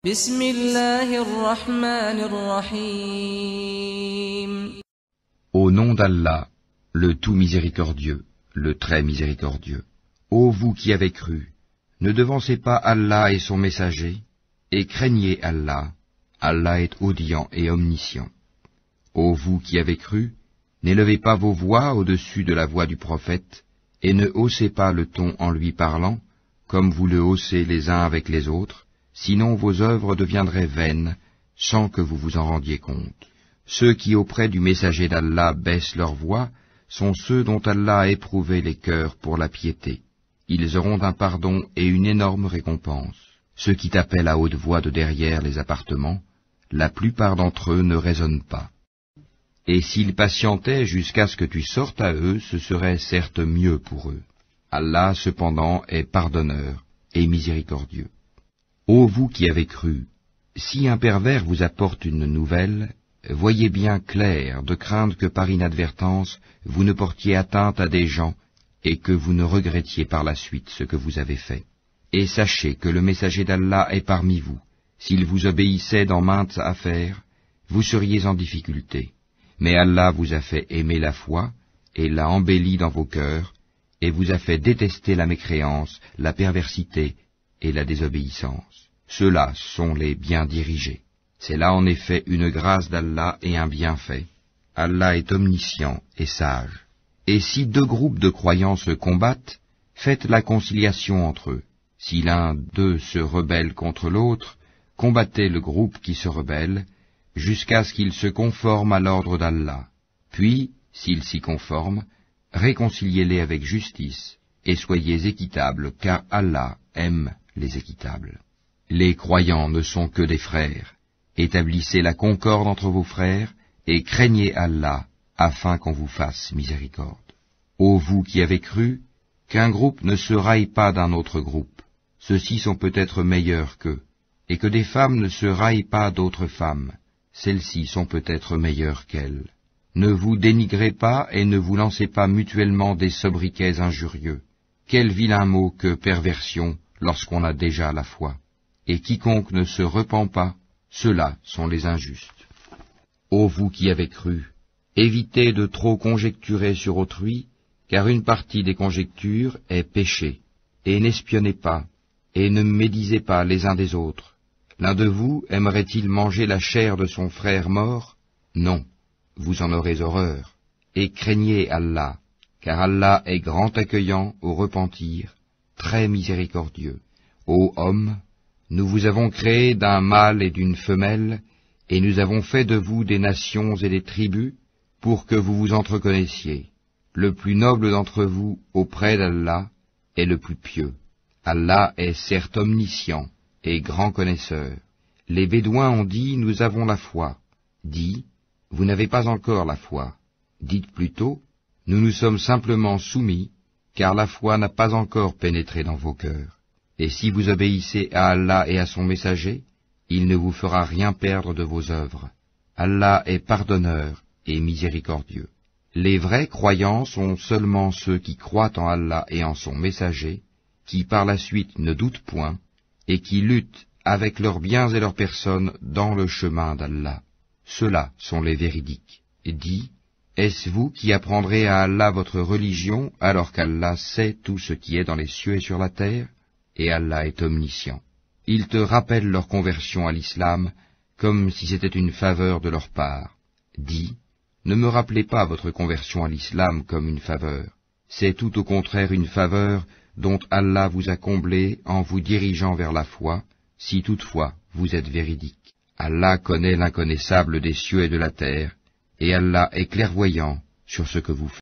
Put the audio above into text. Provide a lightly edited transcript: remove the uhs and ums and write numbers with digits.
بسم الله الرحمن الرحيم. Au nom d'Allah, le tout miséricordieux, le très miséricordieux. Ô vous qui avez cru, ne devancez pas Allah et son messager, et craignez Allah. Allah est audient et omniscient. Ô vous qui avez cru, n'élevez pas vos voix au-dessus de la voix du prophète, et ne haussez pas le ton en lui parlant, comme vous le haussez les uns avec les autres, sinon vos œuvres deviendraient vaines, sans que vous vous en rendiez compte. Ceux qui auprès du messager d'Allah baissent leur voix sont ceux dont Allah a éprouvé les cœurs pour la piété. Ils auront un pardon et une énorme récompense. Ceux qui t'appellent à haute voix de derrière les appartements, la plupart d'entre eux ne raisonnent pas. Et s'ils patientaient jusqu'à ce que tu sortes à eux, ce serait certes mieux pour eux. Allah, cependant, est pardonneur et miséricordieux. Ô vous qui avez cru, si un pervers vous apporte une nouvelle, voyez bien clair de craindre que par inadvertance vous ne portiez atteinte à des gens et que vous ne regrettiez par la suite ce que vous avez fait. Et sachez que le messager d'Allah est parmi vous. S'il vous obéissait dans maintes affaires, vous seriez en difficulté. Mais Allah vous a fait aimer la foi et l'a embellie dans vos cœurs, et vous a fait détester la mécréance, la perversité et la désobéissance. Ceux-là sont les bien dirigés. C'est là en effet une grâce d'Allah et un bienfait. Allah est omniscient et sage. Et si deux groupes de croyants se combattent, faites la conciliation entre eux. Si l'un d'eux se rebelle contre l'autre, combattez le groupe qui se rebelle, jusqu'à ce qu'il se conforme à l'ordre d'Allah. Puis, s'il s'y conforme, réconciliez-les avec justice, et soyez équitables, car Allah aime les équitables. Les croyants ne sont que des frères. Établissez la concorde entre vos frères, et craignez Allah, afin qu'on vous fasse miséricorde. Ô vous qui avez cru, qu'un groupe ne se raille pas d'un autre groupe, ceux-ci sont peut-être meilleurs qu'eux, et que des femmes ne se raillent pas d'autres femmes, celles-ci sont peut-être meilleures qu'elles. Ne vous dénigrez pas et ne vous lancez pas mutuellement des sobriquets injurieux. Quel vilain mot que perversion lorsqu'on a déjà la foi. Et quiconque ne se repent pas, ceux-là sont les injustes. Ô vous qui avez cru, évitez de trop conjecturer sur autrui, car une partie des conjectures est péché. Et n'espionnez pas, et ne médisez pas les uns des autres. L'un de vous aimerait-il manger la chair de son frère mort? Non, vous en aurez horreur. Et craignez Allah, car Allah est grand accueillant au repentir, très miséricordieux. Ô hommes, nous vous avons créé d'un mâle et d'une femelle, et nous avons fait de vous des nations et des tribus, pour que vous vous entreconnaissiez. Le plus noble d'entre vous, auprès d'Allah, est le plus pieux. Allah est certes omniscient et grand connaisseur. Les Bédouins ont dit, nous avons la foi. Dis, vous n'avez pas encore la foi. Dites plutôt, nous nous sommes simplement soumis, car la foi n'a pas encore pénétré dans vos cœurs. Et si vous obéissez à Allah et à son messager, il ne vous fera rien perdre de vos œuvres. Allah est pardonneur et miséricordieux. Les vrais croyants sont seulement ceux qui croient en Allah et en son messager, qui par la suite ne doutent point, et qui luttent avec leurs biens et leurs personnes dans le chemin d'Allah. Ceux-là sont les véridiques. Et dis, est-ce vous qui apprendrez à Allah votre religion, alors qu'Allah sait tout ce qui est dans les cieux et sur la terre? Et Allah est omniscient. Ils te rappellent leur conversion à l'islam, comme si c'était une faveur de leur part. Dis, ne me rappelez pas votre conversion à l'islam comme une faveur. C'est tout au contraire une faveur dont Allah vous a comblé en vous dirigeant vers la foi, si toutefois vous êtes véridique. Allah connaît l'inconnaissable des cieux et de la terre, et Allah est clairvoyant sur ce que vous faites.